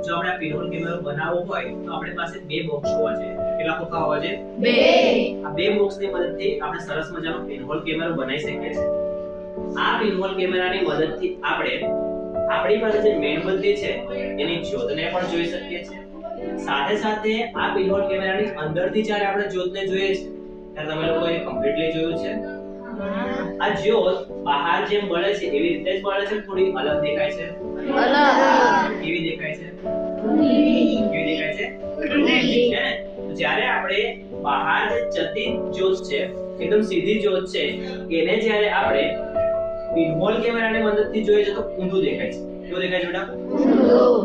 જો આપણે આ પિનહોલ કેમેરો બનાવવો હોય તો આપણી પાસે બે બોક્સ હોવા જોઈએ. કેટલા ખોખા હોવા જોઈએ? બે. આ બે બોક્સની મદદથી આપણે સરસ મજાનો પિનહોલ કેમેરો બનાવી શકીએ છીએ. આ પિનહોલ કેમેરાની મદદથી આપણે આપણી પાસે જે મીણબત્તી છે એની જ્યોતને પણ જોઈ શકીએ છીએ. સાથે સાથે આ પિનહોલ કેમેરાની અંદરથી જ્યારે આપણે જ્યોતને જોઈએ છે ત્યારે તમે લોકોએ કમ્પ્લીટલી જોયું છે. આ જ્યોત બહાર જેમ બળે છે એવી રીતે જ બળે છે, થોડી અલગ દેખાય છે. અલગ. કેવી દેખાય છે? કેવી દેખાય છે? છે ને? તો જ્યારે આપણે બહાર જે ચતી જ્યોત છે, એકદમ સીધી જ્યોત છે, એને જ્યારે આપણે પિનહોલ કેમેરાની મદદથી જોઈએ છે તો ઊંધું દેખાય છે. કેવું દેખાય છે બેટા?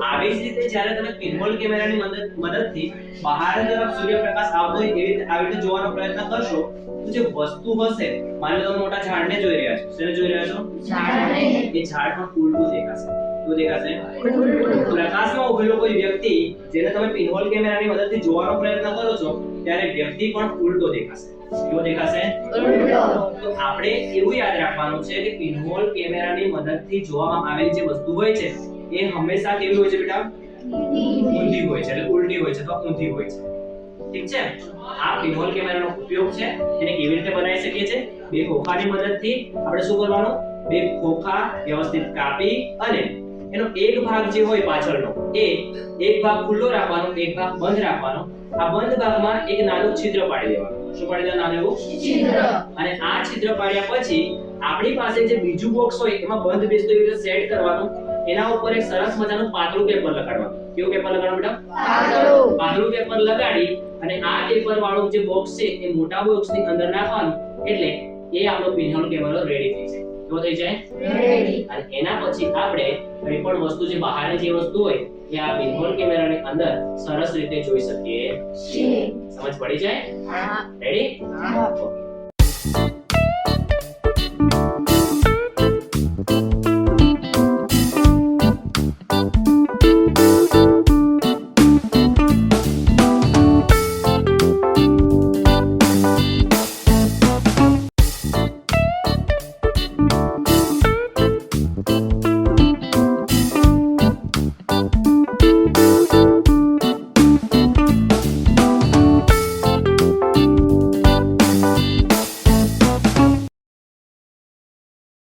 આવી જ રીતે જ્યારે તમે પિનહોલ કેમેરાની મદદથી બહાર તરફ સૂર્યપ્રકાશ આવતો હોય એવી રીતે આવી રીતે જોવાનો પ્રયત્ન કરશો તો જે વસ્તુ હશે, માની લો તમે મોટા ઝાડને જોઈ રહ્યા છો. શેને જોઈ રહ્યા છો? ઝાડને. એ ઝાડ પણ ઉલટું દેખાશે. શું દેખાશે? પ્રકાશમાં ઉભેલો કોઈ વ્યક્તિ જેને તમે પિનહોલ કેમેરાની મદદથી જોવાનો પ્રયત્ન કરો છો ત્યારે વ્યક્તિ પણ ઉલટો દેખાશે. કેવો દેખાશે? ઉલટો. તો આપણે એવું યાદ રાખવાનું છે કે પિનહોલ કેમેરાની મદદથી જોવામાં આવેલી જે વસ્તુ હોય છે એ હંમેશા કેવી હોય છે બેટા? ઊંધી હોય છે. એટલે ઉલટી હોય છે તો ઊંધી હોય છે. ઠીક છે? આ પિનહોલ કેમેરાનો ઉપયોગ છે એને કેવી રીતે બનાવી શકીએ છીએ? બે ખોખાની મદદથી આપણે શું કરવાનું? બે ખોખા વ્યવસ્થિત કાપી અને એનો એક ભાગ જે હોય પાછળનો એ એક ભાગ ખુલ્લો રાખવાનો, એક ભાગ બંધ રાખવાનો. આ બંધ ભાગમાં એક નાનું છિદ્ર પાડી દેવાનું. શું પાડી દેવાનું? નાનું એવું છિદ્ર. અને આ છિદ્ર પાડ્યા પછી આપણી પાસે જે બીજું બોક્સ હોય એમાં બંધ બેસતો એવી રીતે સેટ કરવાનું. એના ઉપર એક સરસ મજાનું પાતળું પેપર લગાડવાનું. કેવું પેપર લગાડવાનું બેટા? પાતળું. પાતળું પેપર લગાડી અને આ પેપર વાળું જે બોક્સ છે એ મોટા બોક્સની અંદર નાખવાનું. એટલે એ આપણો પિનહોલ કેમેરો રેડી થઈ જાય. કેવો થઈ જાય? રેડી. અને એના પછી આપણે કોઈ પણ વસ્તુ જે બહારની જે વસ્તુ હોય એ આ પિનહોલ કેમેરાની અંદર સરસ રીતે જોઈ શકીએ. છે. સમજ પડી જાય? હા. રેડી? હા. ઓકે.